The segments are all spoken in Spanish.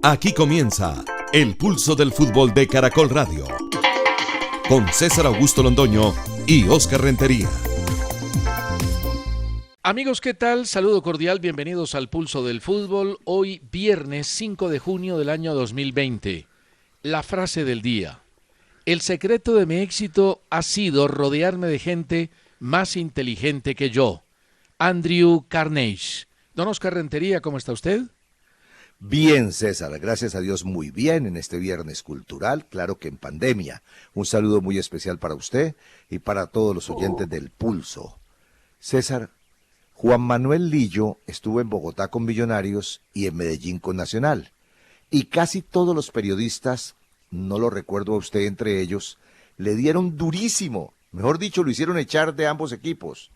Aquí comienza El Pulso del Fútbol de Caracol Radio, con César Augusto Londoño y Oscar Rentería. Amigos, ¿qué tal? Saludo cordial, bienvenidos al Pulso del Fútbol. Hoy viernes 5 de junio del año 2020. La frase del día: el secreto de mi éxito ha sido rodearme de gente más inteligente que yo. Andrew Carnegie. Don Oscar Rentería, ¿cómo está usted? Bien, César, gracias a Dios muy bien en este viernes cultural, claro que en pandemia. Un saludo muy especial para usted y para todos los oyentes del Pulso. César, Juan Manuel Lillo estuvo en Bogotá con Millonarios y en Medellín con Nacional. Y casi todos los periodistas, no lo recuerdo a usted entre ellos, le dieron durísimo. Mejor dicho, lo hicieron echar de ambos equipos.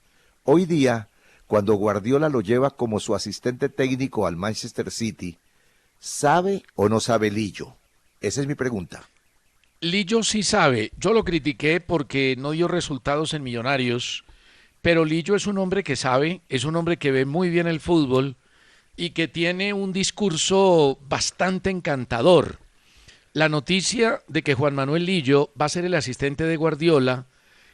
Hoy día, cuando Guardiola lo lleva como su asistente técnico al Manchester City, ¿sabe o no sabe Lillo? Esa es mi pregunta. Lillo sí sabe. Yo lo critiqué porque no dio resultados en Millonarios, pero Lillo es un hombre que sabe, es un hombre que ve muy bien el fútbol y que tiene un discurso bastante encantador. La noticia de que Juan Manuel Lillo va a ser el asistente de Guardiola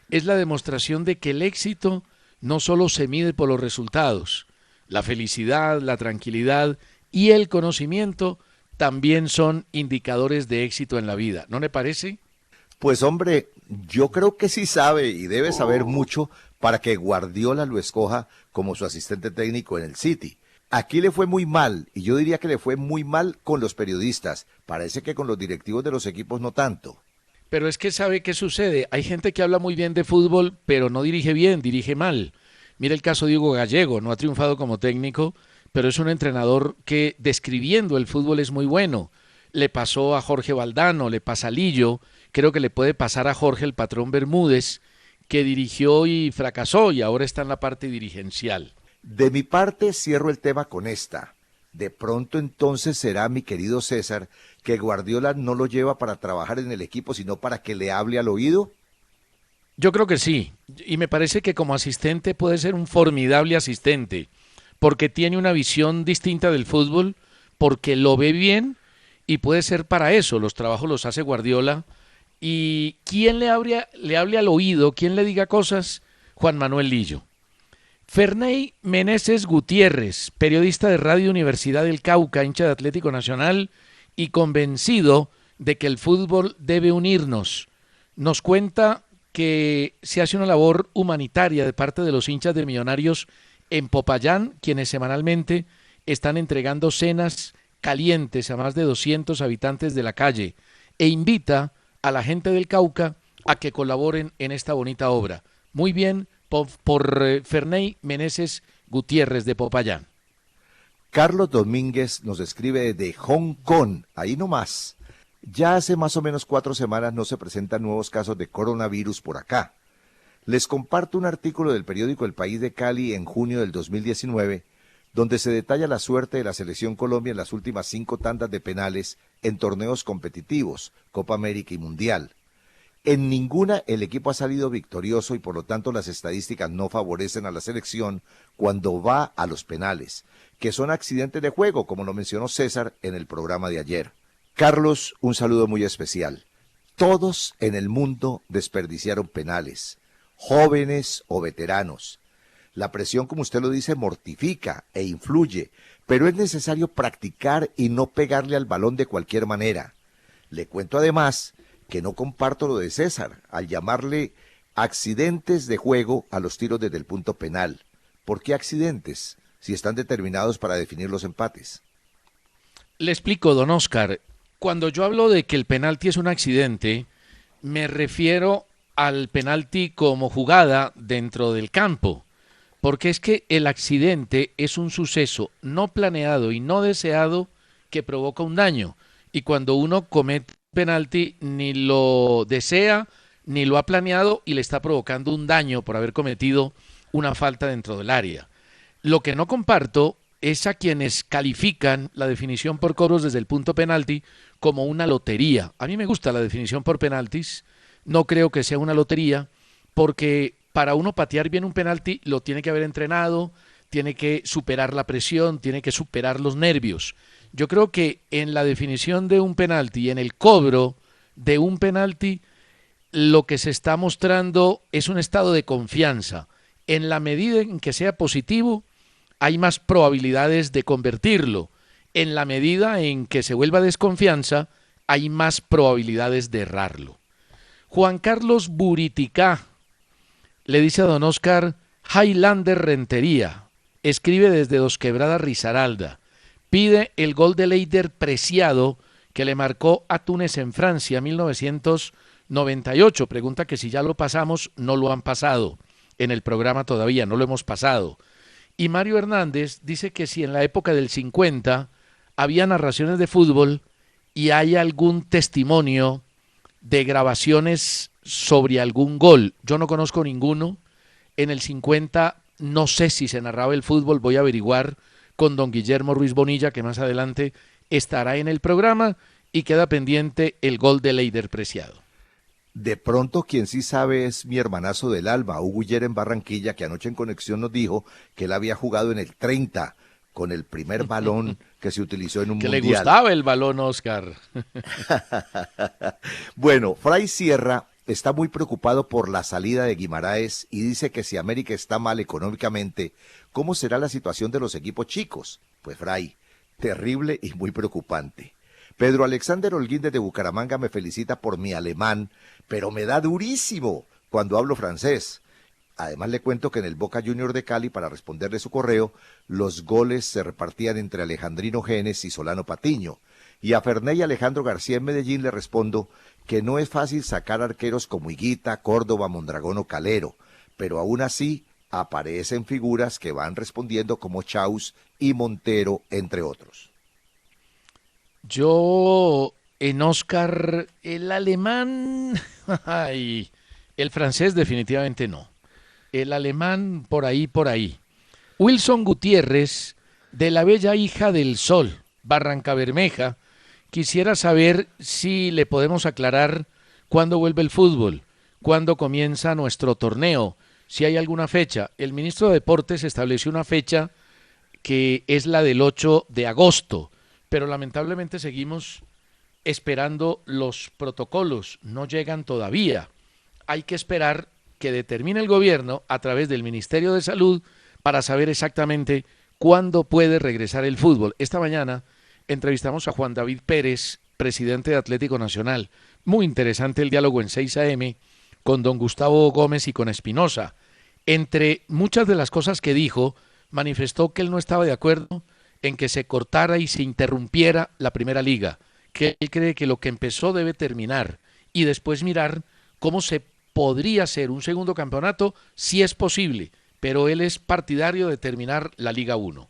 es la demostración de que el éxito no solo se mide por los resultados. La felicidad, la tranquilidad y el conocimiento también son indicadores de éxito en la vida, ¿no le parece? Pues hombre, yo creo que sí sabe y debe saber mucho para que Guardiola lo escoja como su asistente técnico en el City. Aquí le fue muy mal, y yo diría que le fue muy mal con los periodistas. Parece que con los directivos de los equipos no tanto. Pero es que ¿sabe qué sucede? Hay gente que habla muy bien de fútbol, pero no dirige bien, dirige mal. Mira el caso de Diego Gallego, no ha triunfado como técnico, pero es un entrenador que describiendo el fútbol es muy bueno. Le pasó a Jorge Valdano, le pasa a Lillo, creo que le puede pasar a Jorge el Patrón Bermúdez, que dirigió y fracasó y ahora está en la parte dirigencial. De mi parte cierro el tema con esta. De pronto entonces será, mi querido César, que Guardiola no lo lleva para trabajar en el equipo, sino para que le hable al oído. Yo creo que sí, y me parece que como asistente puede ser un formidable asistente, porque tiene una visión distinta del fútbol, porque lo ve bien y puede ser para eso, los trabajos los hace Guardiola. ¿Y quién le hable al oído, quién le diga cosas? Juan Manuel Lillo. Ferney Meneses Gutiérrez, periodista de Radio Universidad del Cauca, hincha de Atlético Nacional y convencido de que el fútbol debe unirnos, nos cuenta que se hace una labor humanitaria de parte de los hinchas de Millonarios en Popayán, quienes semanalmente están entregando cenas calientes a más de 200 habitantes de la calle, e invita a la gente del Cauca a que colaboren en esta bonita obra. Muy bien por Ferney Meneses Gutiérrez de Popayán. Carlos Domínguez nos escribe desde Hong Kong, ahí nomás. Ya hace más o menos 4 semanas no se presentan nuevos casos de coronavirus por acá. Les comparto un artículo del periódico El País de Cali en junio del 2019, donde se detalla la suerte de la Selección Colombia en las últimas 5 tandas de penales en torneos competitivos, Copa América y Mundial. En ninguna el equipo ha salido victorioso y por lo tanto las estadísticas no favorecen a la selección cuando va a los penales, que son accidentes de juego, como lo mencionó César en el programa de ayer. Carlos, un saludo muy especial. Todos en el mundo desperdiciaron penales, jóvenes o veteranos. La presión, como usted lo dice, mortifica e influye, pero es necesario practicar y no pegarle al balón de cualquier manera. Le cuento además que no comparto lo de César, al llamarle accidentes de juego a los tiros desde el punto penal. ¿Por qué accidentes, si están determinados para definir los empates? Le explico, don Oscar. Cuando yo hablo de que el penalti es un accidente, me refiero al penalti como jugada dentro del campo, porque es que el accidente es un suceso no planeado y no deseado que provoca un daño, y cuando uno comete penalti ni lo desea ni lo ha planeado y le está provocando un daño por haber cometido una falta dentro del área. Lo que no comparto es a quienes califican la definición por cobros desde el punto penalti como una lotería. A mí me gusta la definición por penaltis, no creo que sea una lotería, porque para uno patear bien un penalti lo tiene que haber entrenado, tiene que superar la presión, tiene que superar los nervios. Yo creo que en la definición de un penalti, en el cobro de un penalti, lo que se está mostrando es un estado de confianza. En la medida en que sea positivo, hay más probabilidades de convertirlo. En la medida en que se vuelva desconfianza, hay más probabilidades de errarlo. Juan Carlos Buriticá le dice a don Oscar Highlander Rentería, escribe desde Dos Quebradas Risaralda, pide el gol de Leider Preciado que le marcó a Túnez en Francia 1998. Pregunta que si ya lo pasamos, no lo han pasado en el programa todavía, no lo hemos pasado. Y Mario Hernández dice que si en la época del 50 había narraciones de fútbol y hay algún testimonio de grabaciones sobre algún gol. Yo no conozco ninguno. En el 50 no sé si se narraba el fútbol, voy a averiguar con don Guillermo Ruiz Bonilla, que más adelante estará en el programa, y queda pendiente el gol de Leider Preciado. De pronto, quien sí sabe es mi hermanazo del alma, Hugo Uller en Barranquilla, que anoche en Conexión nos dijo que él había jugado en el 30, con el primer balón que se utilizó en un que mundial. Le gustaba el balón, Oscar. Bueno, Fray Sierra está muy preocupado por la salida de Guimaraes y dice que si América está mal económicamente, ¿cómo será la situación de los equipos chicos? Pues Fray, terrible y muy preocupante. Pedro Alexander Holguín desde Bucaramanga me felicita por mi alemán, pero me da durísimo cuando hablo francés. Además le cuento que en el Boca Junior de Cali, para responderle su correo, los goles se repartían entre Alejandrino Genes y Solano Patiño. Y a Ferney Alejandro García en Medellín le respondo que no es fácil sacar arqueros como Higuita, Córdoba, Mondragón o Calero, pero aún así aparecen figuras que van respondiendo como Chaus y Montero, entre otros. Yo, en Oscar, el alemán, ay, el francés definitivamente no. El alemán por ahí, por ahí. Wilson Gutiérrez, de la bella hija del sol, Barranca Bermeja, quisiera saber si le podemos aclarar cuándo vuelve el fútbol, cuándo comienza nuestro torneo, si hay alguna fecha. El ministro de Deportes estableció una fecha que es la del 8 de agosto, pero lamentablemente seguimos esperando los protocolos, no llegan todavía. Hay que esperar que determine el gobierno a través del Ministerio de Salud para saber exactamente cuándo puede regresar el fútbol. Esta mañana entrevistamos a Juan David Pérez, presidente de Atlético Nacional. Muy interesante el diálogo en 6 AM con don Gustavo Gómez y con Espinosa. Entre muchas de las cosas que dijo, manifestó que él no estaba de acuerdo en que se cortara y se interrumpiera la primera liga, que él cree que lo que empezó debe terminar y después mirar cómo se podría hacer un segundo campeonato si es posible, pero él es partidario de terminar la Liga 1.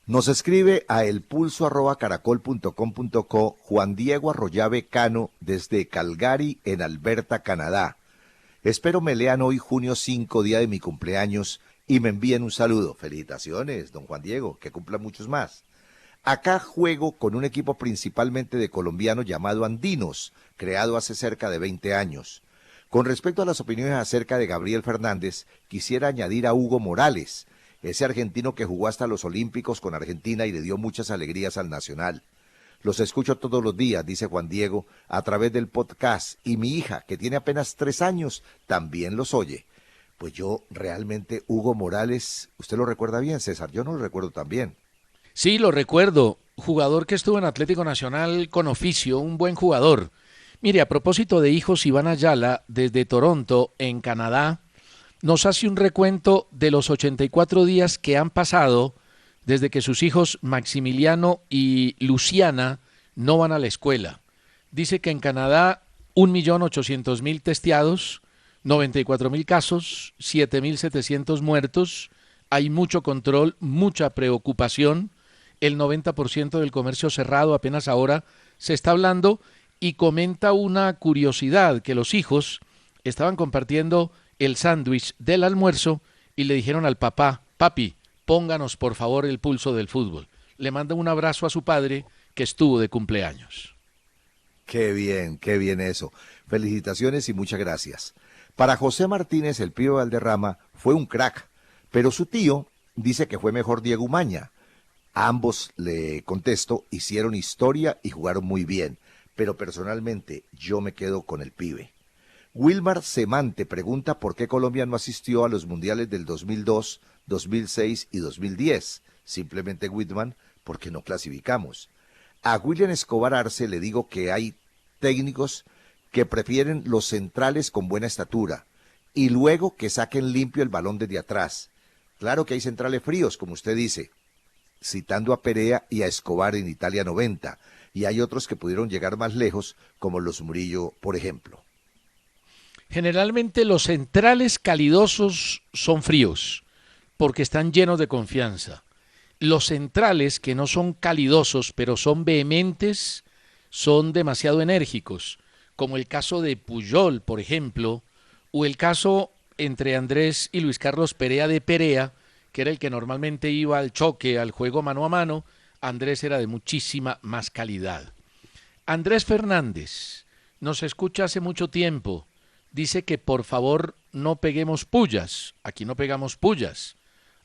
Nos escribe a elpulso@caracol.com.co Juan Diego Arroyave Cano desde Calgary, en Alberta, Canadá. Espero me lean hoy, junio 5, día de mi cumpleaños, y me envíen un saludo. Felicitaciones, don Juan Diego, que cumpla muchos más. Acá juego con un equipo principalmente de colombianos llamado Andinos, creado hace cerca de 20 años. Con respecto a las opiniones acerca de Gabriel Fernández, quisiera añadir a Hugo Morales, ese argentino que jugó hasta los Olímpicos con Argentina y le dio muchas alegrías al Nacional. Los escucho todos los días, dice Juan Diego, a través del podcast, y mi hija, que tiene apenas 3 años, también los oye. Pues yo realmente, Hugo Morales, ¿usted lo recuerda bien, César? Yo no lo recuerdo tan bien. Sí, lo recuerdo, jugador que estuvo en Atlético Nacional con oficio, un buen jugador. Mire, a propósito de hijos, Iván Ayala, desde Toronto, en Canadá, nos hace un recuento de los 84 días que han pasado desde que sus hijos Maximiliano y Luciana no van a la escuela. Dice que en Canadá 1.800.000 testeados, 94.000 casos, 7.700 muertos, hay mucho control, mucha preocupación, el 90% del comercio cerrado apenas ahora se está hablando, y comenta una curiosidad, que los hijos estaban compartiendo el sándwich del almuerzo y le dijeron al papá: papi, pónganos por favor el pulso del fútbol. Le manda un abrazo a su padre que estuvo de cumpleaños. Qué bien eso. Felicitaciones y muchas gracias. Para José Martínez, el Pío Valderrama fue un crack, pero su tío dice que fue mejor Diego Umaña. A ambos le contesto, hicieron historia y jugaron muy bien, pero personalmente yo me quedo con el pibe. Wilmar Semante pregunta por qué Colombia no asistió a los mundiales del 2002, 2006 y 2010. Simplemente, Whitman, porque no clasificamos. A William Escobar Arce le digo que hay técnicos que prefieren los centrales con buena estatura y luego que saquen limpio el balón desde atrás. Claro que hay centrales fríos, como usted dice, citando a Perea y a Escobar en Italia 90, y hay otros que pudieron llegar más lejos, como los Murillo, por ejemplo. Generalmente los centrales calidosos son fríos, porque están llenos de confianza. Los centrales que no son calidosos, pero son vehementes, son demasiado enérgicos, como el caso de Puyol, por ejemplo, o el caso entre Andrés y Luis Carlos Perea de Perea, que era el que normalmente iba al choque, al juego mano a mano. Andrés era de muchísima más calidad. Andrés Fernández nos escucha hace mucho tiempo. Dice que por favor no peguemos pullas. Aquí no pegamos pullas.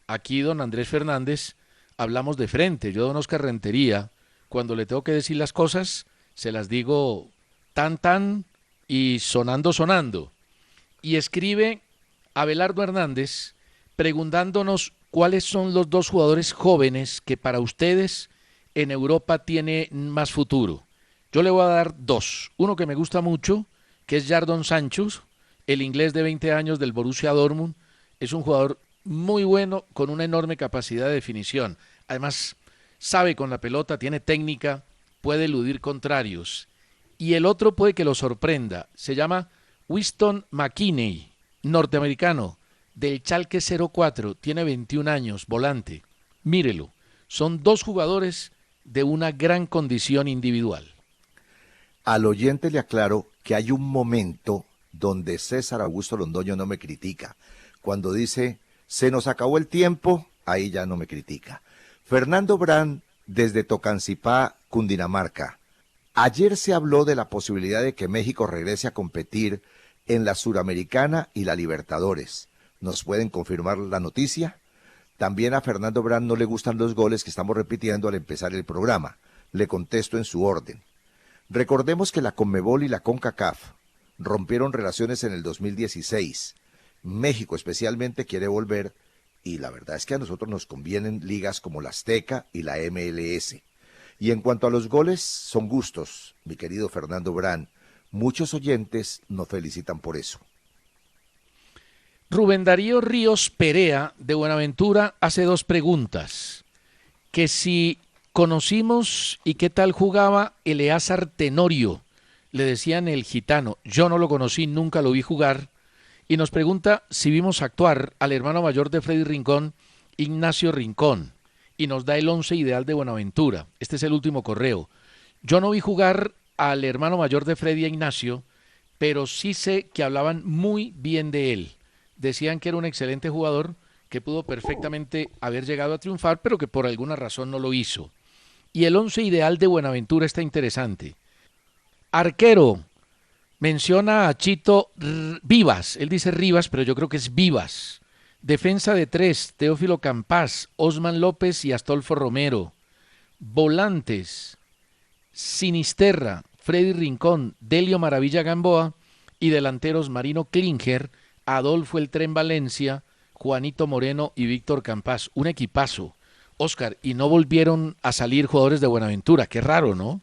Aquí, don Andrés Fernández, hablamos de frente. Yo, don Oscar Rentería, cuando le tengo que decir las cosas, se las digo tan y sonando. Y escribe Abelardo Hernández preguntándonos cuáles son los dos jugadores jóvenes que para ustedes en Europa tiene más futuro. Yo le voy a dar dos. Uno que me gusta mucho, que es Jadon Sancho, el inglés de 20 años del Borussia Dortmund. Es un jugador muy bueno, con una enorme capacidad de definición. Además, sabe con la pelota, tiene técnica, puede eludir contrarios. Y el otro puede que lo sorprenda. Se llama Winston McKennie, norteamericano, del Schalke 04, tiene 21 años, volante. Mírelo, son dos jugadores de una gran condición individual. Al oyente le aclaro que hay un momento donde César Augusto Londoño no me critica. Cuando dice, se nos acabó el tiempo, ahí ya no me critica. Fernando Brand, desde Tocancipá, Cundinamarca. Ayer se habló de la posibilidad de que México regrese a competir en la Suramericana y la Libertadores. ¿Nos pueden confirmar la noticia? También a Fernando Brand no le gustan los goles que estamos repitiendo al empezar el programa. Le contesto en su orden. Recordemos que la Conmebol y la CONCACAF rompieron relaciones en el 2016. México especialmente quiere volver y la verdad es que a nosotros nos convienen ligas como la Azteca y la MLS. Y en cuanto a los goles, son gustos, mi querido Fernando Brand. Muchos oyentes nos felicitan por eso. Rubén Darío Ríos Perea de Buenaventura hace dos preguntas. Que si conocimos y qué tal jugaba Eleazar Tenorio, le decían el gitano. Yo no lo conocí, nunca lo vi jugar. Y nos pregunta si vimos actuar al hermano mayor de Freddy Rincón, Ignacio Rincón. Y nos da el 11 ideal de Buenaventura. Este es el último correo. Yo no vi jugar al hermano mayor de Freddy a Ignacio, pero sí sé que hablaban muy bien de él. Decían que era un excelente jugador, que pudo perfectamente haber llegado a triunfar, pero que por alguna razón no lo hizo. Y el 11 ideal de Buenaventura está interesante. Arquero, menciona a Chito Vivas, él dice Rivas, pero yo creo que es Vivas. Defensa de tres, Teófilo Campás, Osman López y Astolfo Romero. Volantes, Sinisterra, Freddy Rincón, Delio Maravilla Gamboa y delanteros Marino Klinger, Adolfo El Tren Valencia, Juanito Moreno y Víctor Campás. Un equipazo. Oscar, y no volvieron a salir jugadores de Buenaventura. Qué raro, ¿no?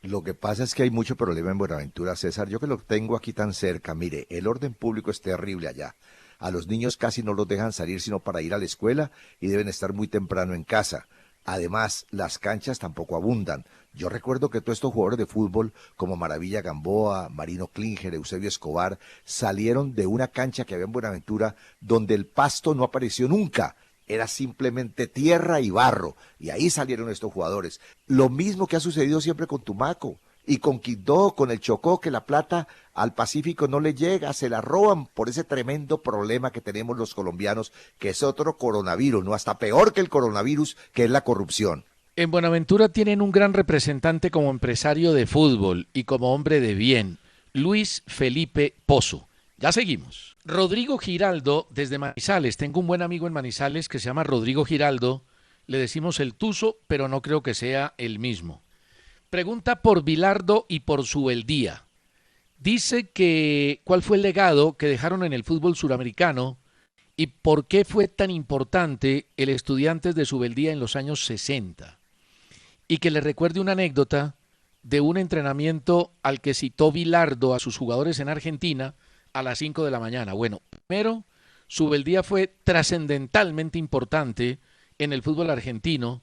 Lo que pasa es que hay mucho problema en Buenaventura, César. Yo que lo tengo aquí tan cerca, mire, el orden público es terrible allá. A los niños casi no los dejan salir sino para ir a la escuela y deben estar muy temprano en casa. Además, las canchas tampoco abundan. Yo recuerdo que todos estos jugadores de fútbol, como Maravilla Gamboa, Marino Klinger, Eusebio Escobar, salieron de una cancha que había en Buenaventura donde el pasto no apareció nunca. Era simplemente tierra y barro. Y ahí salieron estos jugadores. Lo mismo que ha sucedido siempre con Tumaco y con Quibdó, con el Chocó, que la plata al Pacífico no le llega, se la roban por ese tremendo problema que tenemos los colombianos, que es otro coronavirus, no, hasta peor que el coronavirus, que es la corrupción. En Buenaventura tienen un gran representante como empresario de fútbol y como hombre de bien, Luis Felipe Pozo. Ya seguimos. Rodrigo Giraldo desde Manizales. Tengo un buen amigo en Manizales que se llama Rodrigo Giraldo, le decimos el Tuzo, pero no creo que sea el mismo. Pregunta por Bilardo y por Subeldía. Dice que cuál fue el legado que dejaron en el fútbol suramericano y por qué fue tan importante el Estudiantes de Subeldía en los años 60. Y que le recuerde una anécdota de un entrenamiento al que citó Bilardo a sus jugadores en Argentina a las 5 de la mañana. Bueno, primero, Subeldía fue trascendentalmente importante en el fútbol argentino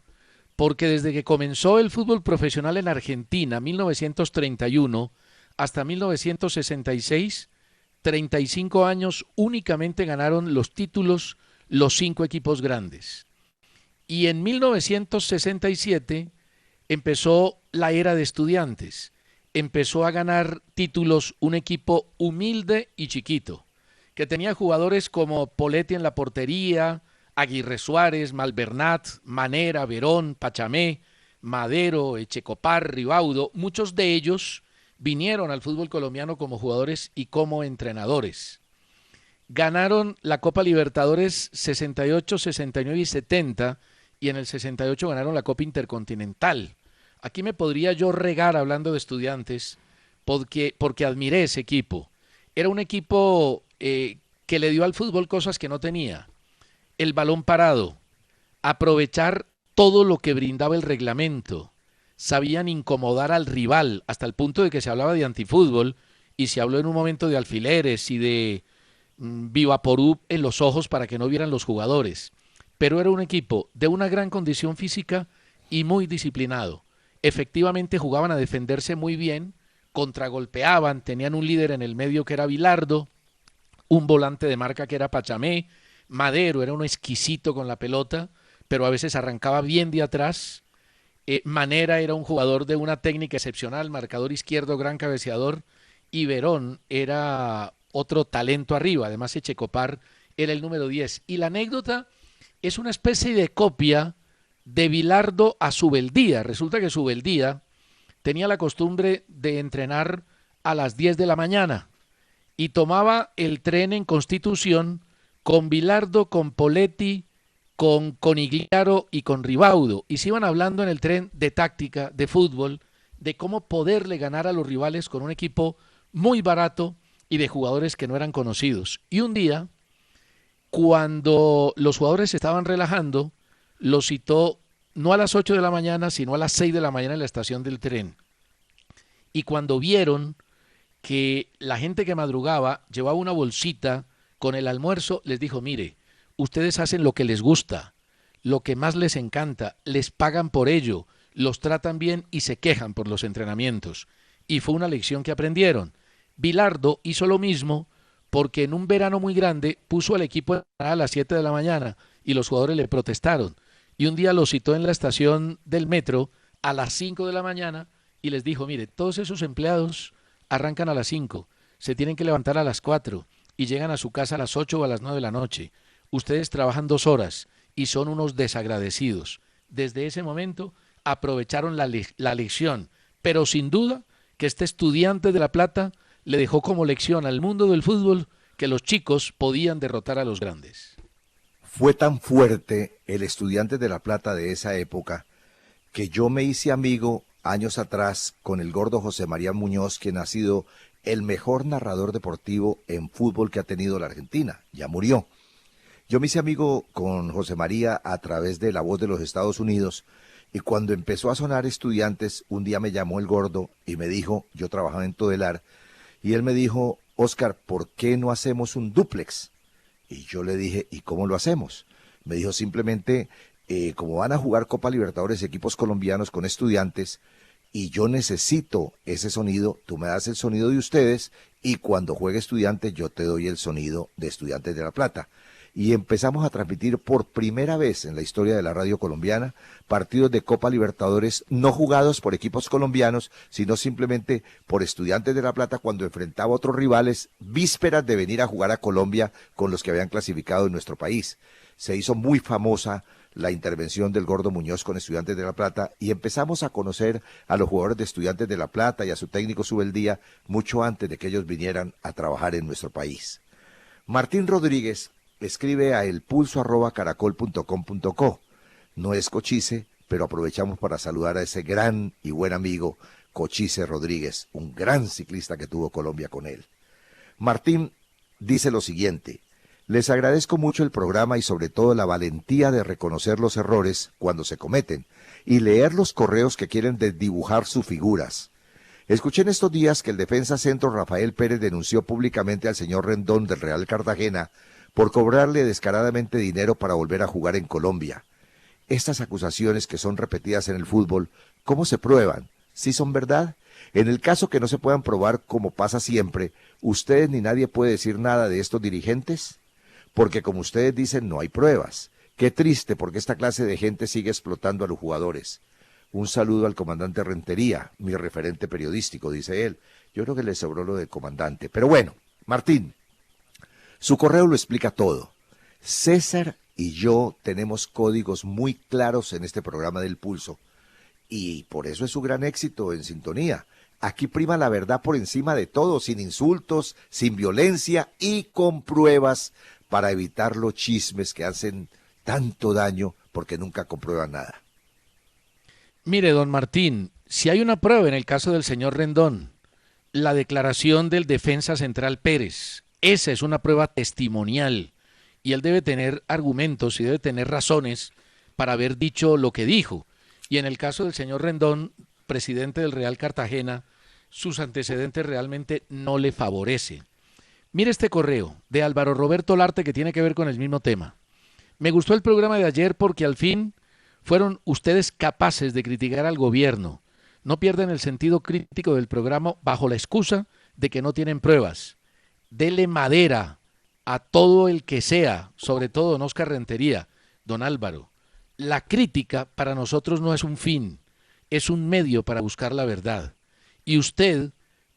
porque desde que comenzó el fútbol profesional en Argentina, 1931, hasta 1966, 35 años únicamente ganaron los títulos los 5 equipos grandes. Y en 1967 empezó la era de Estudiantes. Empezó a ganar títulos un equipo humilde y chiquito, que tenía jugadores como Poletti en la portería, Aguirre Suárez, Malvernat, Manera, Verón, Pachamé, Madero, Echecopar, Ribaudo. Muchos de ellos vinieron al fútbol colombiano como jugadores y como entrenadores. Ganaron la Copa Libertadores 68, 69 y 70 y en el 68 ganaron la Copa Intercontinental. Aquí me podría yo regar hablando de Estudiantes porque admiré ese equipo. Era un equipo que le dio al fútbol cosas que no tenía. El balón parado, aprovechar todo lo que brindaba el reglamento. Sabían incomodar al rival hasta el punto de que se hablaba de antifútbol y se habló en un momento de alfileres y de Vivaporub en los ojos para que no vieran los jugadores. Pero era un equipo de una gran condición física y muy disciplinado. Efectivamente jugaban a defenderse muy bien, contragolpeaban, tenían un líder en el medio que era Bilardo, un volante de marca que era Pachamé, Madero era un exquisito con la pelota, pero a veces arrancaba bien de atrás. Manera era un jugador de una técnica excepcional, marcador izquierdo, gran cabeceador, y Verón era otro talento arriba, además Echecopar era el número 10. Y la anécdota es una especie de copia de Bilardo a Subeldía. Resulta que Subeldía tenía la costumbre de entrenar a las 10 de la mañana y tomaba el tren en Constitución con Bilardo, con Poletti, con Conigliaro y con Ribaudo, y se iban hablando en el tren de táctica, de fútbol, de cómo poderle ganar a los rivales con un equipo muy barato y de jugadores que no eran conocidos. Y un día, cuando los jugadores se estaban relajando, los citó no a las 8 de la mañana, sino a las 6 de la mañana en la estación del tren. Y cuando vieron que la gente que madrugaba llevaba una bolsita con el almuerzo, les dijo, mire, ustedes hacen lo que les gusta, lo que más les encanta, les pagan por ello, los tratan bien y se quejan por los entrenamientos. Y fue una lección que aprendieron. Bilardo hizo lo mismo porque en un verano muy grande puso al equipo a las 7 de la mañana y los jugadores le protestaron. Y un día los citó en la estación del metro a las 5 de la mañana y les dijo, mire, todos esos empleados arrancan a las 5, se tienen que levantar a las 4 y llegan a su casa a las 8 o a las 9 de la noche. Ustedes trabajan 2 horas y son unos desagradecidos. Desde ese momento aprovecharon la lección, pero sin duda que este Estudiante de La Plata le dejó como lección al mundo del fútbol que los chicos podían derrotar a los grandes. Fue tan fuerte el Estudiante de La Plata de esa época que yo me hice amigo años atrás con el gordo José María Muñoz, quien ha sido el mejor narrador deportivo en fútbol que ha tenido la Argentina. Ya murió. Yo me hice amigo con José María a través de La Voz de los Estados Unidos y cuando empezó a sonar Estudiantes, un día me llamó el gordo y me dijo, yo trabajaba en Todelar, y él me dijo, Oscar, ¿por qué no hacemos un dúplex? Y yo le dije, ¿y cómo lo hacemos? Me dijo simplemente, como van a jugar Copa Libertadores equipos colombianos con Estudiantes, y yo necesito ese sonido, tú me das el sonido de ustedes, y cuando juegue Estudiantes yo te doy el sonido de Estudiantes de La Plata. Y empezamos a transmitir por primera vez en la historia de la radio colombiana partidos de Copa Libertadores no jugados por equipos colombianos, sino simplemente por Estudiantes de La Plata cuando enfrentaba a otros rivales vísperas de venir a jugar a Colombia con los que habían clasificado en nuestro país. Se hizo muy famosa la intervención del gordo Muñoz con Estudiantes de La Plata y empezamos a conocer a los jugadores de Estudiantes de La Plata y a su técnico Subeldía mucho antes de que ellos vinieran a trabajar en nuestro país. Martín Rodríguez escribe a elpulso@caracol.com.co. No es Cochise, pero aprovechamos para saludar a ese gran y buen amigo Cochise Rodríguez, un gran ciclista que tuvo Colombia con él. Martín dice lo siguiente: les agradezco mucho el programa y sobre todo la valentía de reconocer los errores cuando se cometen y leer los correos que quieren desdibujar sus figuras. Escuché en estos días que el defensa centro Rafael Pérez denunció públicamente al señor Rendón del Real Cartagena por cobrarle descaradamente dinero para volver a jugar en Colombia. Estas acusaciones que son repetidas en el fútbol, ¿cómo se prueban? ¿Sí son verdad? En el caso que no se puedan probar, como pasa siempre, ¿ustedes ni nadie puede decir nada de estos dirigentes? Porque como ustedes dicen, no hay pruebas. Qué triste, porque esta clase de gente sigue explotando a los jugadores. Un saludo al comandante Rentería, mi referente periodístico, dice él. Yo creo que le sobró lo del comandante. Pero bueno, Martín, su correo lo explica todo. César y yo tenemos códigos muy claros en este programa del Pulso. Y por eso es su gran éxito en sintonía. Aquí prima la verdad por encima de todo, sin insultos, sin violencia y con pruebas para evitar los chismes que hacen tanto daño porque nunca comprueban nada. Mire, don Martín, si hay una prueba en el caso del señor Rendón, la declaración del defensa central Pérez, esa es una prueba testimonial y él debe tener argumentos y debe tener razones para haber dicho lo que dijo. Y en el caso del señor Rendón, presidente del Real Cartagena, sus antecedentes realmente no le favorecen. Mire este correo de Álvaro Roberto Larte que tiene que ver con el mismo tema. Me gustó el programa de ayer porque al fin fueron ustedes capaces de criticar al gobierno. No pierden el sentido crítico del programa bajo la excusa de que no tienen pruebas. Dele madera a todo el que sea, sobre todo don Óscar Rentería, don Álvaro. La crítica para nosotros no es un fin, es un medio para buscar la verdad. Y usted,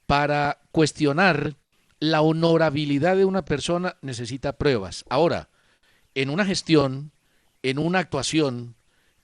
para cuestionar la honorabilidad de una persona, necesita pruebas. Ahora, en una gestión, en una actuación,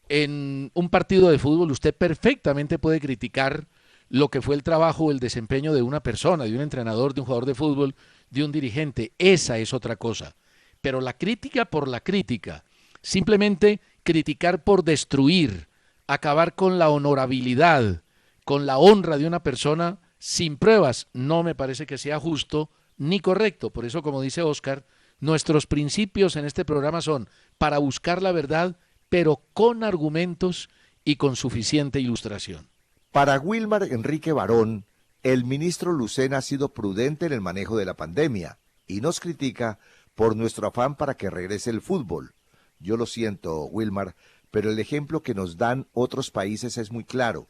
en un partido de fútbol, usted perfectamente puede criticar lo que fue el trabajo o el desempeño de una persona, de un entrenador, de un jugador de fútbol, de un dirigente. Esa es otra cosa. Pero la crítica por la crítica, simplemente criticar por destruir, acabar con la honorabilidad, con la honra de una persona sin pruebas, no me parece que sea justo ni correcto. Por eso, como dice Óscar, nuestros principios en este programa son para buscar la verdad, pero con argumentos y con suficiente ilustración. Para Wilmar Enrique Barón, el ministro Lucena ha sido prudente en el manejo de la pandemia y nos critica por nuestro afán para que regrese el fútbol. Yo lo siento, Wilmar, pero el ejemplo que nos dan otros países es muy claro.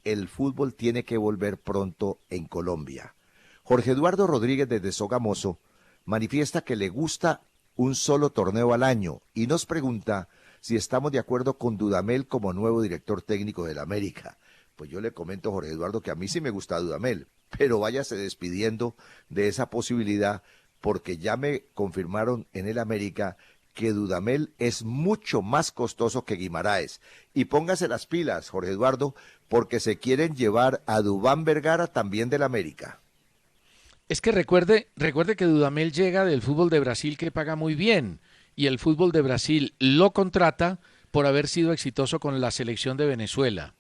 El fútbol tiene que volver pronto en Colombia. Jorge Eduardo Rodríguez desde Sogamoso manifiesta que le gusta un solo torneo al año y nos pregunta si estamos de acuerdo con Dudamel como nuevo director técnico del América. Pues yo le comento, Jorge Eduardo, que a mí sí me gusta Dudamel, pero váyase despidiendo de esa posibilidad porque ya me confirmaron en el América que Dudamel es mucho más costoso que Guimaraes. Y póngase las pilas, Jorge Eduardo, porque se quieren llevar a Duván Vergara también del América. Es que recuerde que Dudamel llega del fútbol de Brasil que paga muy bien y el fútbol de Brasil lo contrata por haber sido exitoso con la selección de Venezuela.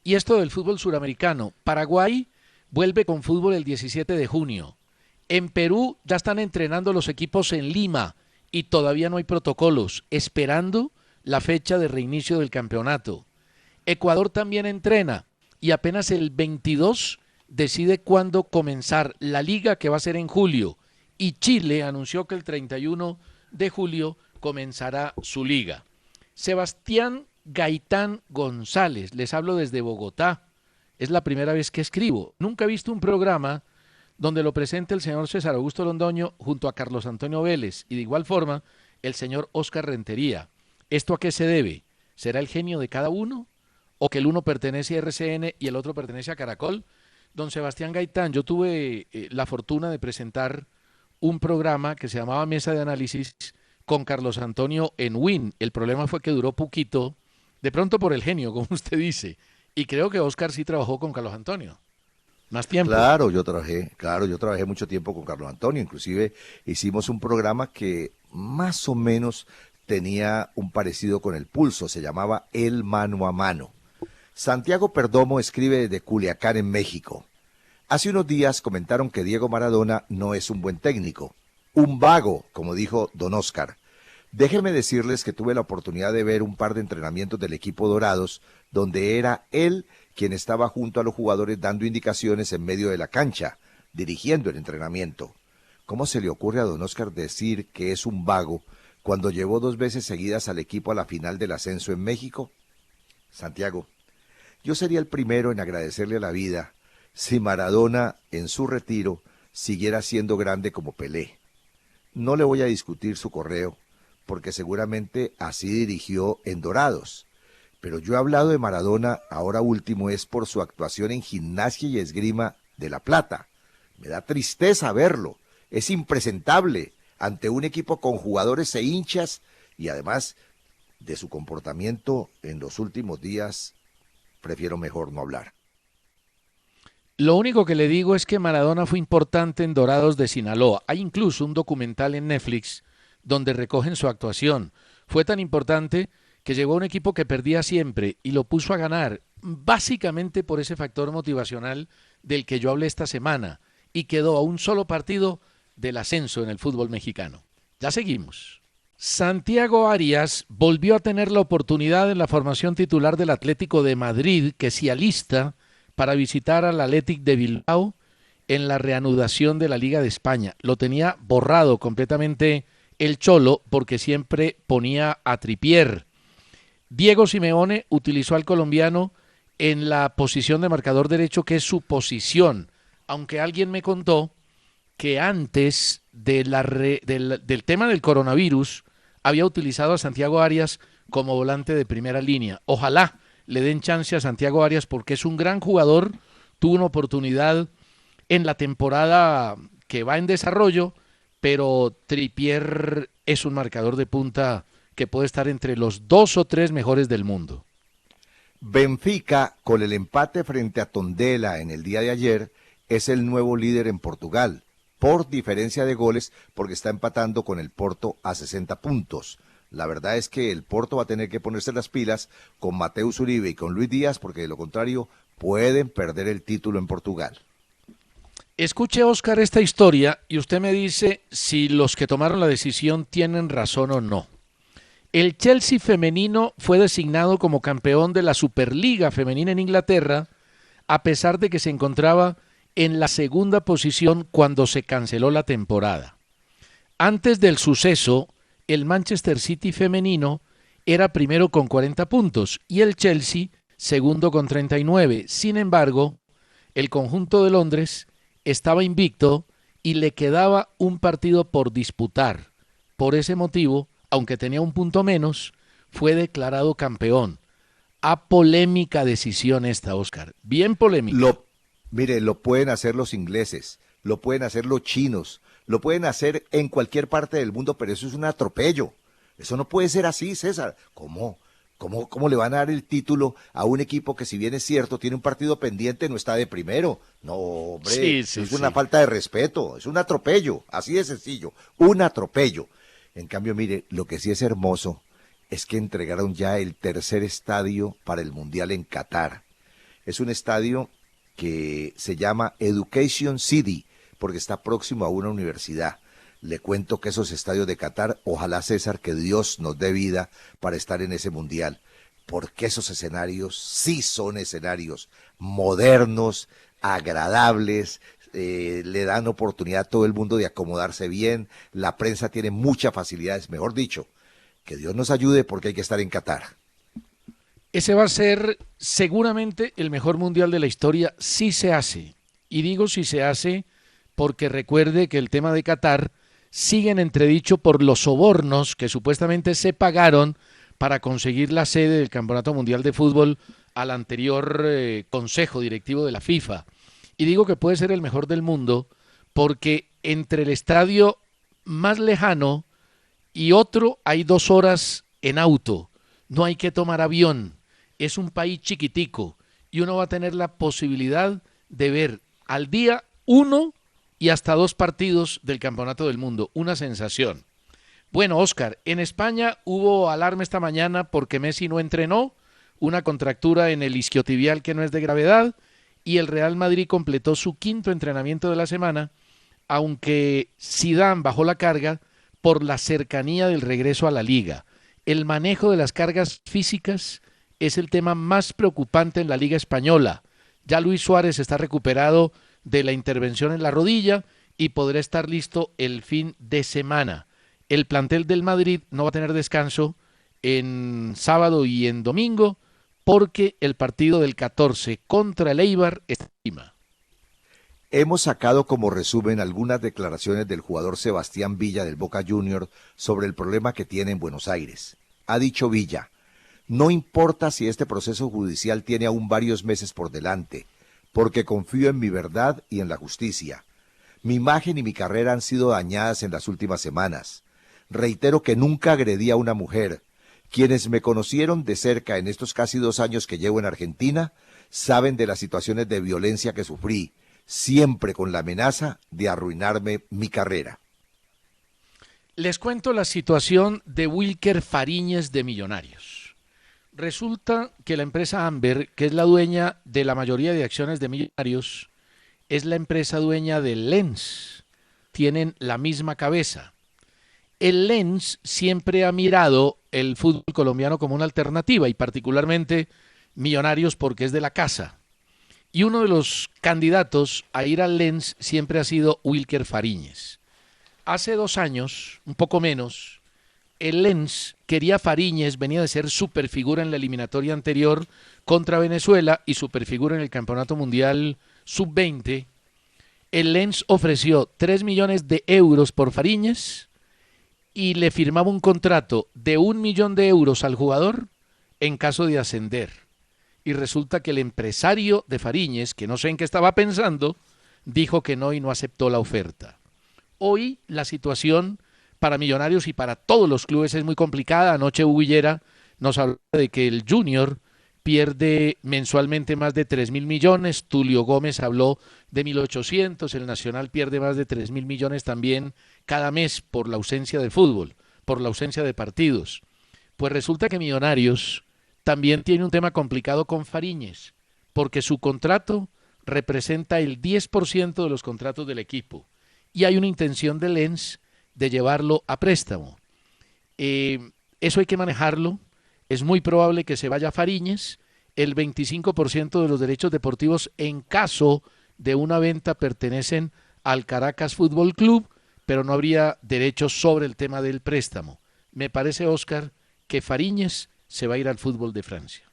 Y esto del fútbol suramericano, Paraguay vuelve con fútbol el 17 de junio. En Perú ya están entrenando los equipos en Lima y todavía no hay protocolos, esperando la fecha de reinicio del campeonato. Ecuador también entrena y apenas el 22 decide cuándo comenzar la liga, que va a ser en julio, y Chile anunció que el 31 de julio comenzará su liga. Sebastián Gaitán González, les hablo desde Bogotá, es la primera vez que escribo, nunca he visto un programa donde lo presente el señor César Augusto Londoño junto a Carlos Antonio Vélez y de igual forma el señor Óscar Rentería. ¿Esto a qué se debe? ¿Será el genio de cada uno? ¿O que el uno pertenece a RCN y el otro pertenece a Caracol? Don Sebastián Gaitán, yo tuve la fortuna de presentar un programa que se llamaba Mesa de Análisis con Carlos Antonio en Win. El problema fue que duró poquito, de pronto por el genio, como usted dice. Y creo que Óscar sí trabajó con Carlos Antonio. Más tiempo. Claro, yo trabajé mucho tiempo con Carlos Antonio, inclusive hicimos un programa que más o menos tenía un parecido con el pulso, se llamaba el mano a mano. Santiago Perdomo escribe desde Culiacán, en México. Hace unos días comentaron que Diego Maradona no es un buen técnico, un vago, como dijo don Oscar. Déjenme decirles que tuve la oportunidad de ver un par de entrenamientos del equipo Dorados, donde era él quien estaba junto a los jugadores dando indicaciones en medio de la cancha, dirigiendo el entrenamiento. ¿Cómo se le ocurre a don Oscar decir que es un vago cuando llevó 2 veces seguidas al equipo a la final del ascenso en México? Santiago, yo sería el primero en agradecerle a la vida si Maradona, en su retiro, siguiera siendo grande como Pelé. No le voy a discutir su correo, porque seguramente así dirigió en Dorados. Pero yo he hablado de Maradona, ahora último es por su actuación en Gimnasia y Esgrima de La Plata. Me da tristeza verlo, es impresentable ante un equipo con jugadores e hinchas, y además de su comportamiento en los últimos días, prefiero mejor no hablar. Lo único que le digo es que Maradona fue importante en Dorados de Sinaloa. Hay incluso un documental en Netflix donde recogen su actuación. Fue tan importante que llegó a un equipo que perdía siempre y lo puso a ganar, básicamente por ese factor motivacional del que yo hablé esta semana, y quedó a un solo partido del ascenso en el fútbol mexicano. Ya seguimos. Santiago Arias volvió a tener la oportunidad en la formación titular del Atlético de Madrid, que se alista para visitar al Athletic de Bilbao en la reanudación de la Liga de España. Lo tenía borrado completamente el Cholo porque siempre ponía a Trippier. Diego Simeone utilizó al colombiano en la posición de marcador derecho, que es su posición, aunque alguien me contó que antes del tema del coronavirus había utilizado a Santiago Arias como volante de primera línea. Ojalá le den chance a Santiago Arias porque es un gran jugador, tuvo una oportunidad en la temporada que va en desarrollo, pero Trippier es un marcador de punta que puede estar entre los 2 o 3 mejores del mundo. Benfica, con el empate frente a Tondela en el día de ayer, es el nuevo líder en Portugal, por diferencia de goles, porque está empatando con el Porto a 60 puntos. La verdad es que el Porto va a tener que ponerse las pilas con Mateus Uribe y con Luis Díaz, porque de lo contrario pueden perder el título en Portugal. Escuche, Oscar, esta historia y usted me dice si los que tomaron la decisión tienen razón o no. El Chelsea femenino fue designado como campeón de la Superliga femenina en Inglaterra, a pesar de que se encontraba en la segunda posición cuando se canceló la temporada. Antes del suceso, el Manchester City femenino era primero con 40 puntos y el Chelsea segundo con 39. Sin embargo, el conjunto de Londres estaba invicto y le quedaba un partido por disputar. Por ese motivo, aunque tenía un punto menos, fue declarado campeón. A polémica decisión esta, Oscar. Bien polémica. Mire, lo pueden hacer los ingleses, lo pueden hacer los chinos, lo pueden hacer en cualquier parte del mundo, pero eso es un atropello. Eso no puede ser así, César. ¿Cómo le van a dar el título a un equipo que, si bien es cierto, tiene un partido pendiente, no está de primero? No, hombre, es una falta de respeto, es un atropello, así de sencillo, un atropello. En cambio, mire, lo que sí es hermoso es que entregaron ya el tercer estadio para el Mundial en Qatar. Es un estadio que se llama Education City, porque está próximo a una universidad. Le cuento que esos estadios de Qatar, ojalá, César, que Dios nos dé vida para estar en ese Mundial, porque esos escenarios sí son escenarios modernos, agradables, le dan oportunidad a todo el mundo de acomodarse bien, la prensa tiene muchas facilidades, mejor dicho, que Dios nos ayude porque hay que estar en Qatar. Ese va a ser seguramente el mejor mundial de la historia si se hace. Y digo si se hace porque recuerde que el tema de Qatar sigue en entredicho por los sobornos que supuestamente se pagaron para conseguir la sede del Campeonato Mundial de Fútbol al anterior Consejo Directivo de la FIFA. Y digo que puede ser el mejor del mundo porque entre el estadio más lejano y otro hay 2 horas en auto. No hay que tomar avión. Es un país chiquitico y uno va a tener la posibilidad de ver al día 1 y hasta 2 partidos del Campeonato del Mundo. Una sensación. Bueno, Oscar, en España hubo alarma esta mañana porque Messi no entrenó, una contractura en el isquiotibial que no es de gravedad, y el Real Madrid completó su quinto entrenamiento de la semana, aunque Zidane bajó la carga por la cercanía del regreso a la liga. El manejo de las cargas físicas es el tema más preocupante en la liga española. Ya Luis Suárez está recuperado de la intervención en la rodilla y podrá estar listo el fin de semana. El plantel del Madrid no va a tener descanso en sábado y en domingo porque el partido del 14 contra el Eibar está encima. Hemos sacado como resumen algunas declaraciones del jugador Sebastián Villa del Boca Juniors sobre el problema que tiene en Buenos Aires. Ha dicho Villa: no importa si este proceso judicial tiene aún varios meses por delante, porque confío en mi verdad y en la justicia. Mi imagen y mi carrera han sido dañadas en las últimas semanas. Reitero que nunca agredí a una mujer. Quienes me conocieron de cerca en estos casi 2 años que llevo en Argentina saben de las situaciones de violencia que sufrí, siempre con la amenaza de arruinarme mi carrera. Les cuento la situación de Wilker Fariñez de Millonarios. Resulta que la empresa Amber, que es la dueña de la mayoría de acciones de Millonarios, es la empresa dueña del Lens. Tienen la misma cabeza. El Lens siempre ha mirado el fútbol colombiano como una alternativa y particularmente Millonarios porque es de la casa. Y uno de los candidatos a ir al Lens siempre ha sido Wilker Fariñez. Hace 2 años, un poco menos, el Lens quería a Fariñez, venía de ser superfigura en la eliminatoria anterior contra Venezuela y superfigura en el Campeonato Mundial Sub-20. El Lens ofreció 3 millones de euros por Fariñez y le firmaba un contrato de 1 millón de euros al jugador en caso de ascender. Y resulta que el empresario de Fariñez, que no sé en qué estaba pensando, dijo que no y no aceptó la oferta. Hoy la situación para Millonarios y para todos los clubes es muy complicada. Anoche Hugo Higuera nos habló de que el Junior pierde mensualmente más de 3.000 millones, Tulio Gómez habló de 1.800, el Nacional pierde más de 3.000 millones también cada mes por la ausencia de fútbol, por la ausencia de partidos. Pues resulta que Millonarios también tiene un tema complicado con Fariñez, porque su contrato representa el 10% de los contratos del equipo y hay una intención de Lens de llevarlo a préstamo. Eso hay que manejarlo. Es muy probable que se vaya Fariñez. El 25% de los derechos deportivos en caso de una venta pertenecen al Caracas Fútbol Club, pero no habría derechos sobre el tema del préstamo. Me parece, Oscar, que Fariñez se va a ir al fútbol de Francia.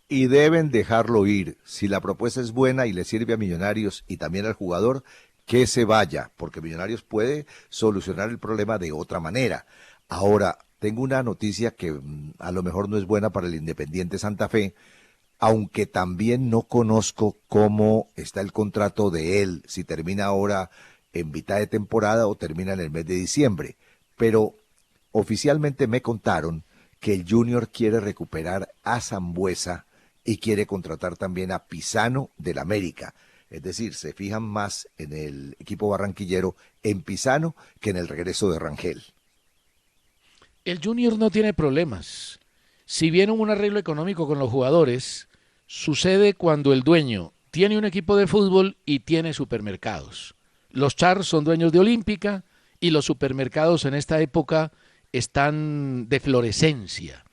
Y deben dejarlo ir. Si la propuesta es buena y le sirve a Millonarios y también al jugador, que se vaya, porque Millonarios puede solucionar el problema de otra manera. Ahora, tengo una noticia que a lo mejor no es buena para el Independiente Santa Fe, aunque también no conozco cómo está el contrato de él, si termina ahora en mitad de temporada o termina en el mes de diciembre. Pero oficialmente me contaron que el Junior quiere recuperar a Sambueza y quiere contratar también a Pisano del América. Es decir, se fijan más en el equipo barranquillero, en Pisano, que en el regreso de Rangel. El Junior no tiene problemas. Si viene un arreglo económico con los jugadores, sucede cuando el dueño tiene un equipo de fútbol y tiene supermercados. Los Char son dueños de Olímpica y los supermercados en esta época están de florescencia,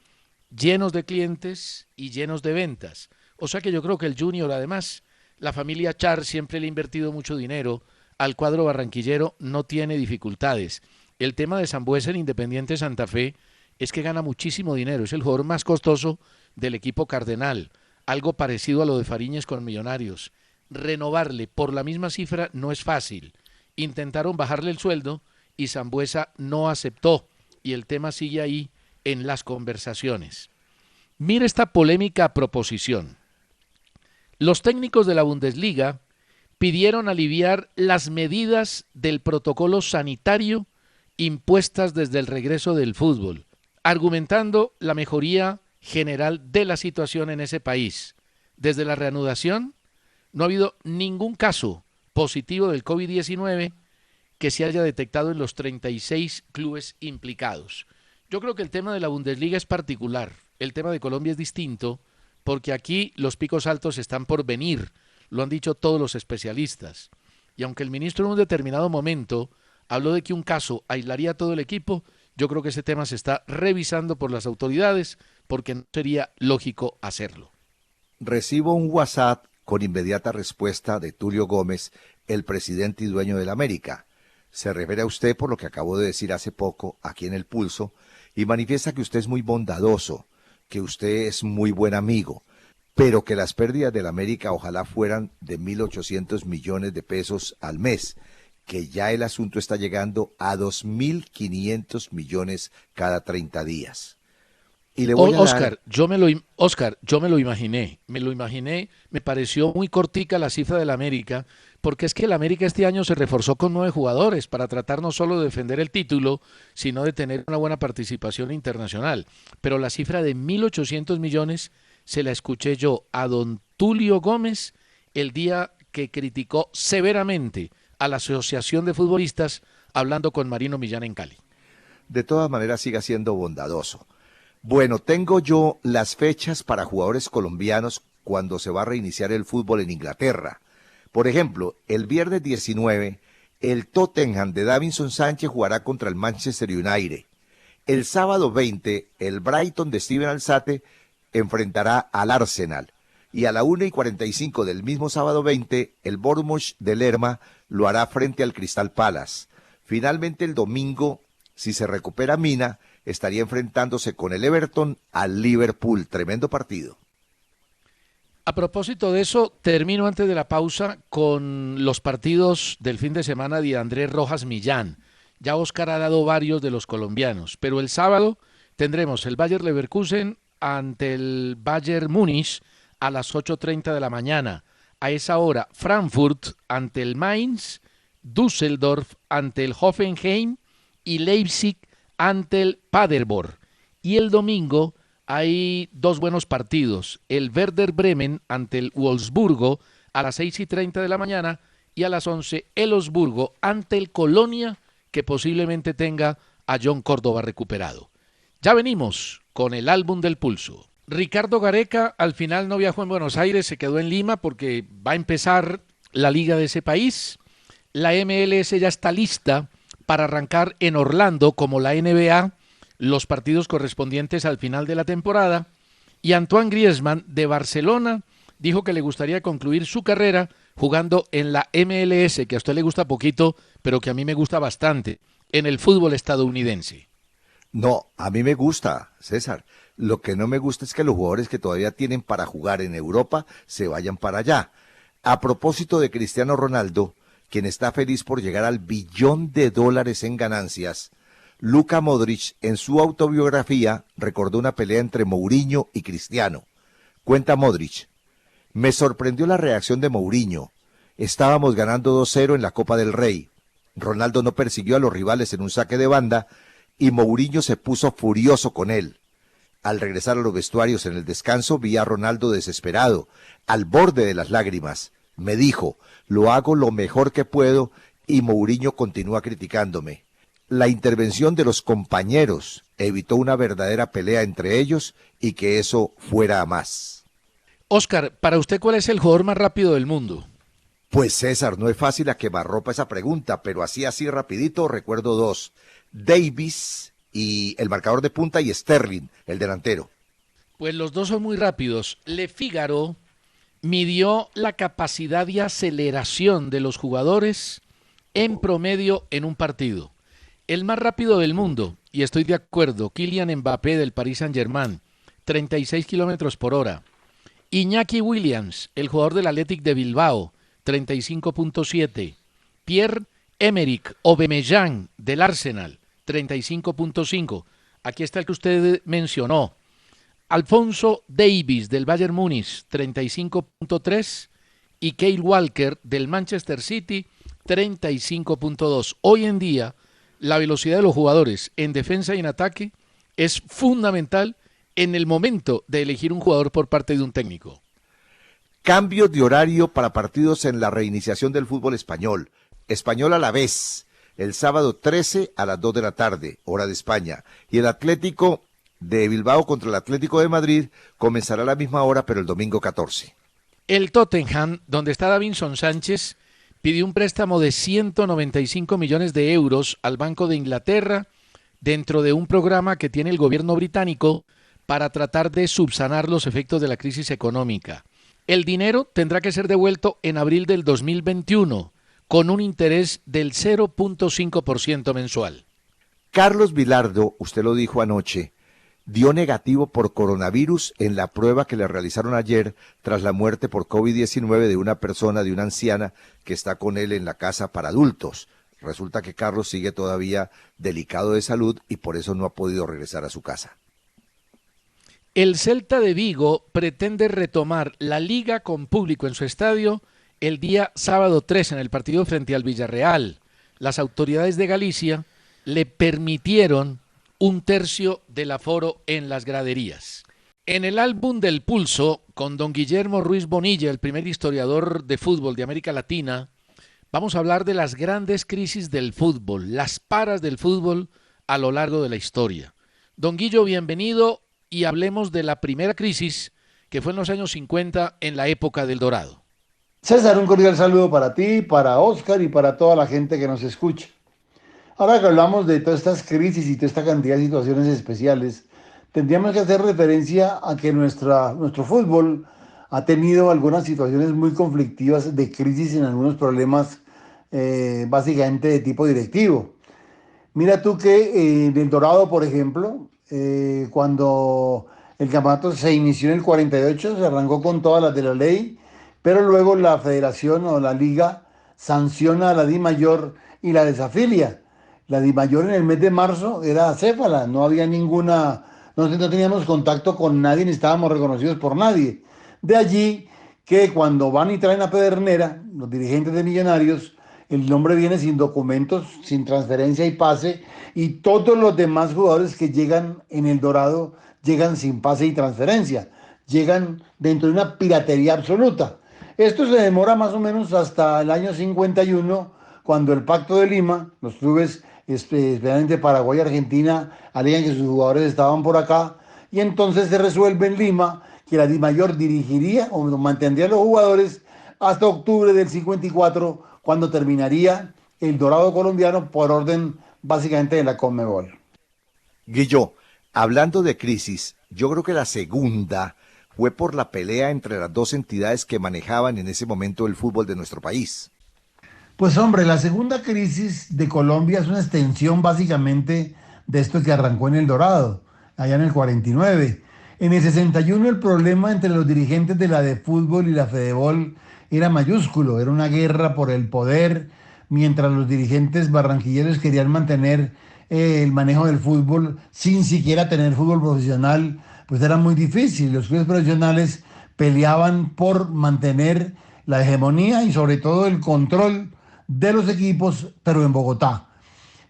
llenos de clientes y llenos de ventas. O sea que yo creo que el Junior, además, la familia Char siempre le ha invertido mucho dinero al cuadro barranquillero, no tiene dificultades. El tema de Sambueza en Independiente Santa Fe es que gana muchísimo dinero, es el jugador más costoso del equipo cardenal, algo parecido a lo de Fariñez con Millonarios. Renovarle por la misma cifra no es fácil. Intentaron bajarle el sueldo y Sambueza no aceptó y el tema sigue ahí en las conversaciones. Mira esta polémica proposición. Los técnicos de la Bundesliga pidieron aliviar las medidas del protocolo sanitario impuestas desde el regreso del fútbol, argumentando la mejoría general de la situación en ese país. Desde la reanudación no ha habido ningún caso positivo del COVID-19 que que se haya detectado en los 36 clubes implicados. Yo creo que el tema de la Bundesliga es particular, el tema de Colombia es distinto, porque aquí los picos altos están por venir, lo han dicho todos los especialistas. Y aunque el ministro en un determinado momento habló de que un caso aislaría a todo el equipo, yo creo que ese tema se está revisando por las autoridades porque no sería lógico hacerlo. Recibo un WhatsApp con inmediata respuesta de Tulio Gómez, el presidente y dueño de la América. Se refiere a usted por lo que acabó de decir hace poco aquí en El Pulso y manifiesta que usted es muy bondadoso, que usted es muy buen amigo, pero que las pérdidas de la América ojalá fueran de 1.800 millones de pesos al mes, que ya el asunto está llegando a 2.500 millones cada 30 días. Y le voy a Oscar, dar... yo me lo imaginé, me pareció muy cortica la cifra del América, porque es que el América este año se reforzó con 9 jugadores para tratar no solo de defender el título, sino de tener una buena participación internacional. Pero la cifra de 1.800 millones se la escuché yo a don Tulio Gómez el día que criticó severamente a la Asociación de Futbolistas hablando con Marino Millán en Cali. De todas maneras siga siendo bondadoso. Bueno, tengo yo las fechas para jugadores colombianos cuando se va a reiniciar el fútbol en Inglaterra. Por ejemplo, el viernes 19, el Tottenham de Davinson Sánchez jugará contra el Manchester United. El sábado 20, el Brighton de Steven Alzate enfrentará al Arsenal. Y a la 1:45 del mismo sábado 20, el Bournemouth de Lerma lo hará frente al Crystal Palace. Finalmente el domingo, si se recupera Mina, estaría enfrentándose con el Everton al Liverpool. Tremendo partido. A propósito de eso, termino antes de la pausa con los partidos del fin de semana de Andrés Rojas Millán. Ya Oscar ha dado varios de los colombianos, pero el sábado tendremos el Bayer Leverkusen ante el Bayern Múnich a las 8:30 de la mañana. A esa hora, Frankfurt ante el Mainz, Düsseldorf ante el Hoffenheim y Leipzig ante el Paderborn. Y el domingo hay 2 buenos partidos, el Werder Bremen ante el Wolfsburgo a las 6:30 de la mañana y a las 11 el Osburgo ante el Colonia, que posiblemente tenga a John Córdoba recuperado. Ya venimos con el álbum del pulso. Ricardo Gareca al final no viajó en Buenos Aires, se quedó en Lima porque va a empezar la liga de ese país. La MLS ya está lista para arrancar en Orlando como la NBA los partidos correspondientes al final de la temporada, y Antoine Griezmann de Barcelona dijo que le gustaría concluir su carrera jugando en la MLS, que a usted le gusta poquito, pero que a mí me gusta bastante, en el fútbol estadounidense. No, a mí me gusta, César. Lo que no me gusta es que los jugadores que todavía tienen para jugar en Europa se vayan para allá. A propósito de Cristiano Ronaldo, quien está feliz por llegar al $1 billón en ganancias, Luka Modric en su autobiografía recordó una pelea entre Mourinho y Cristiano. Cuenta Modric: me sorprendió la reacción de Mourinho. Estábamos ganando 2-0 en la Copa del Rey. Ronaldo no persiguió a los rivales en un saque de banda y Mourinho se puso furioso con él. Al regresar a los vestuarios en el descanso vi a Ronaldo desesperado, al borde de las lágrimas. Me dijo: lo hago lo mejor que puedo, y Mourinho continúa criticándome. La intervención de los compañeros evitó una verdadera pelea entre ellos y que eso fuera a más. Oscar, para usted, ¿cuál es el jugador más rápido del mundo? Pues César, no es fácil a quemarropa esa pregunta, pero así rapidito recuerdo 2. Davis, y el marcador de punta, y Sterling, el delantero. Pues los dos son muy rápidos. Le Figaro midió la capacidad de aceleración de los jugadores en promedio en un partido. El más rápido del mundo, y estoy de acuerdo, Kylian Mbappé del Paris Saint-Germain, 36 kilómetros por hora. Iñaki Williams, el jugador del Athletic de Bilbao, 35.7. Pierre-Emerick Aubameyang del Arsenal, 35.5. Aquí está el que usted mencionó. Alphonso Davies del Bayern Múnich, 35.3. Y Kyle Walker del Manchester City, 35.2. Hoy en día, la velocidad de los jugadores en defensa y en ataque es fundamental en el momento de elegir un jugador por parte de un técnico. Cambios de horario para partidos en la reiniciación del fútbol español. Español a la vez. el sábado 13 a las 2 de la tarde, hora de España. Y el Atlético de Bilbao contra el Atlético de Madrid comenzará a la misma hora, pero el domingo 14. El Tottenham, donde está Davinson Sánchez, pidió un préstamo de 195 millones de euros al Banco de Inglaterra dentro de un programa que tiene el gobierno británico para tratar de subsanar los efectos de la crisis económica. El dinero tendrá que ser devuelto en abril del 2021 con un interés del 0.5% mensual. Carlos Vilardo, usted lo dijo anoche, dio negativo por coronavirus en la prueba que le realizaron ayer tras la muerte por COVID-19 de una persona, de una anciana que está con él en la casa para adultos. Resulta que Carlos sigue todavía delicado de salud y por eso no ha podido regresar a su casa. El Celta de Vigo pretende retomar la liga con público en su estadio el día sábado 3 en el partido frente al Villarreal. Las autoridades de Galicia le permitieron un tercio del aforo en las graderías. En el álbum del Pulso, con don Guillermo Ruiz Bonilla, el primer historiador de fútbol de América Latina, vamos a hablar de las grandes crisis del fútbol, las paras del fútbol a lo largo de la historia. Don Guillo, bienvenido y hablemos de la primera crisis que fue en los años 50 en la época del Dorado. César, un cordial saludo para ti, para Oscar y para toda la gente que nos escucha. Ahora que hablamos de todas estas crisis y toda esta cantidad de situaciones especiales, tendríamos que hacer referencia a que nuestro fútbol ha tenido algunas situaciones muy conflictivas de crisis en algunos problemas básicamente de tipo directivo. Mira tú que en el Dorado, por ejemplo, cuando el campeonato se inició en el 48, se arrancó con todas las de la ley, pero luego la federación o la liga sanciona a la Di Mayor y la desafilia. La Di Mayor en el mes de marzo era acéfala, no había no teníamos contacto con nadie ni estábamos reconocidos por nadie. De allí que cuando van y traen a Pedernera, los dirigentes de Millonarios, el nombre viene sin documentos, sin transferencia y pase, y todos los demás jugadores que llegan en el Dorado llegan sin pase y transferencia, llegan dentro de una piratería absoluta. Esto se demora más o menos hasta el año 51, cuando el Pacto de Lima, los clubes, especialmente Paraguay y Argentina, alegan que sus jugadores estaban por acá, y entonces se resuelve en Lima que la DIMAYOR dirigiría o mantendría a los jugadores hasta octubre del 54, cuando terminaría el Dorado colombiano por orden básicamente de la Conmebol. Guillo, hablando de crisis, yo creo que la segunda fue por la pelea entre las dos entidades que manejaban en ese momento el fútbol de nuestro país. Pues hombre, la segunda crisis de Colombia es una extensión básicamente de esto que arrancó en el Dorado, allá en el 49. En el 61 el problema entre los dirigentes de la de fútbol y la Fedebol era mayúsculo, era una guerra por el poder, mientras los dirigentes barranquilleros querían mantener el manejo del fútbol sin siquiera tener fútbol profesional, pues era muy difícil. Los clubes profesionales peleaban por mantener la hegemonía y sobre todo el control de los equipos, pero en Bogotá.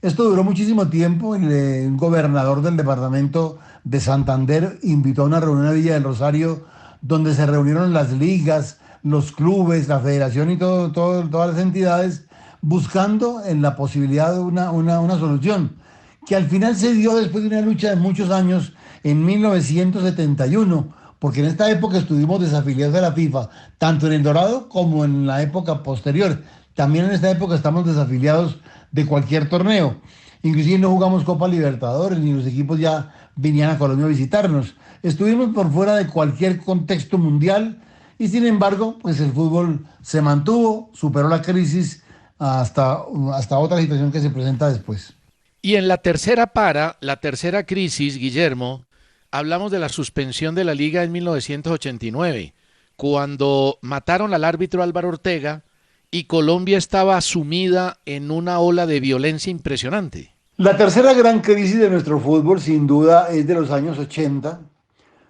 Esto duró muchísimo tiempo. Un gobernador del departamento de Santander invitó a una reunión a Villa del Rosario donde se reunieron las ligas, los clubes, la federación y todas las entidades buscando en la posibilidad de una solución que al final se dio después de una lucha de muchos años en 1971, porque en esta época estuvimos desafiliados de la FIFA, tanto en el Dorado como en la época posterior. También en esta época estamos desafiliados de cualquier torneo. Inclusive no jugamos Copa Libertadores, ni los equipos ya venían a Colombia a visitarnos. Estuvimos por fuera de cualquier contexto mundial y sin embargo, pues el fútbol se mantuvo, superó la crisis hasta otra situación que se presenta después. Y en la tercera la tercera crisis, Guillermo, hablamos de la suspensión de la liga en 1989, cuando mataron al árbitro Álvaro Ortega y Colombia estaba sumida en una ola de violencia impresionante. La tercera gran crisis de nuestro fútbol, sin duda, es de los años 80,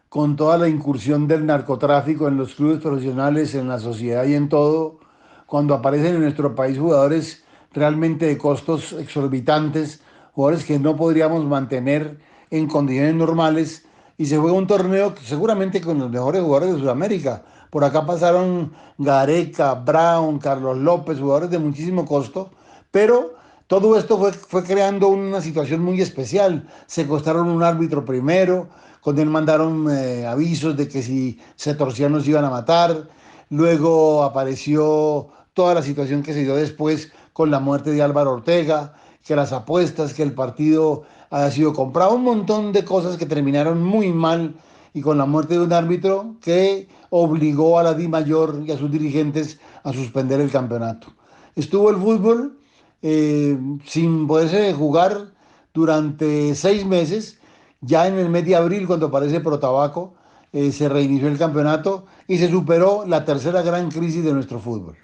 con toda la incursión del narcotráfico en los clubes profesionales, en la sociedad y en todo, cuando aparecen en nuestro país jugadores realmente de costos exorbitantes, jugadores que no podríamos mantener en condiciones normales, y se juega un torneo seguramente con los mejores jugadores de Sudamérica. Por acá pasaron Gareca, Brown, Carlos López, jugadores de muchísimo costo, pero Todo esto fue creando una situación muy especial. Secuestraron un árbitro primero, con él mandaron avisos de que si se torcían nos iban a matar. Luego apareció toda la situación que se dio después con la muerte de Álvaro Ortega, que las apuestas, que el partido haya sido comprado, un montón de cosas que terminaron muy mal y con la muerte de un árbitro que obligó a la DIMAYOR y a sus dirigentes a suspender el campeonato. Estuvo el fútbol sin poderse jugar durante 6 meses. Ya en el mes de abril, cuando aparece Protabaco, se reinició el campeonato y se superó la tercera gran crisis de nuestro fútbol.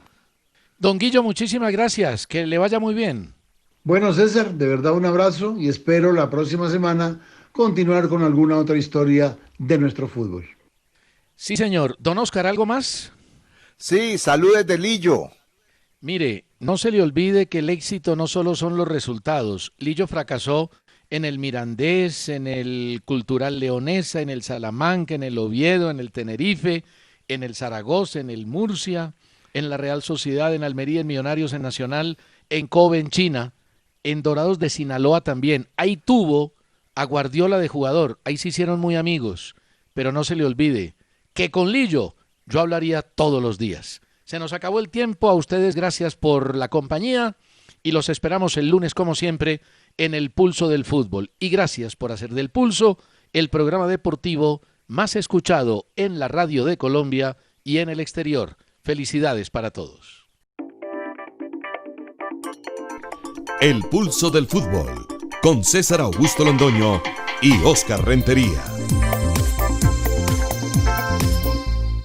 Don Guillo, muchísimas gracias. Que le vaya muy bien. Bueno, César, de verdad un abrazo y espero la próxima semana continuar con alguna otra historia de nuestro fútbol. Sí, señor. Don Oscar, ¿algo más? Sí, saludes de Lillo. Mire, no se le olvide que el éxito no solo son los resultados. Lillo fracasó en el Mirandés, en el Cultural Leonesa, en el Salamanca, en el Oviedo, en el Tenerife, en el Zaragoza, en el Murcia, en la Real Sociedad, en Almería, en Millonarios, en Nacional, en Kobe, en China, en Dorados de Sinaloa también. Ahí tuvo a Guardiola de jugador, ahí se hicieron muy amigos, pero no se le olvide que con Lillo yo hablaría todos los días. Se nos acabó el tiempo, a ustedes gracias por la compañía y los esperamos el lunes como siempre en el Pulso del Fútbol. Y gracias por hacer del Pulso el programa deportivo más escuchado en la radio de Colombia y en el exterior. Felicidades para todos. El Pulso del Fútbol con César Augusto Londoño y Óscar Rentería.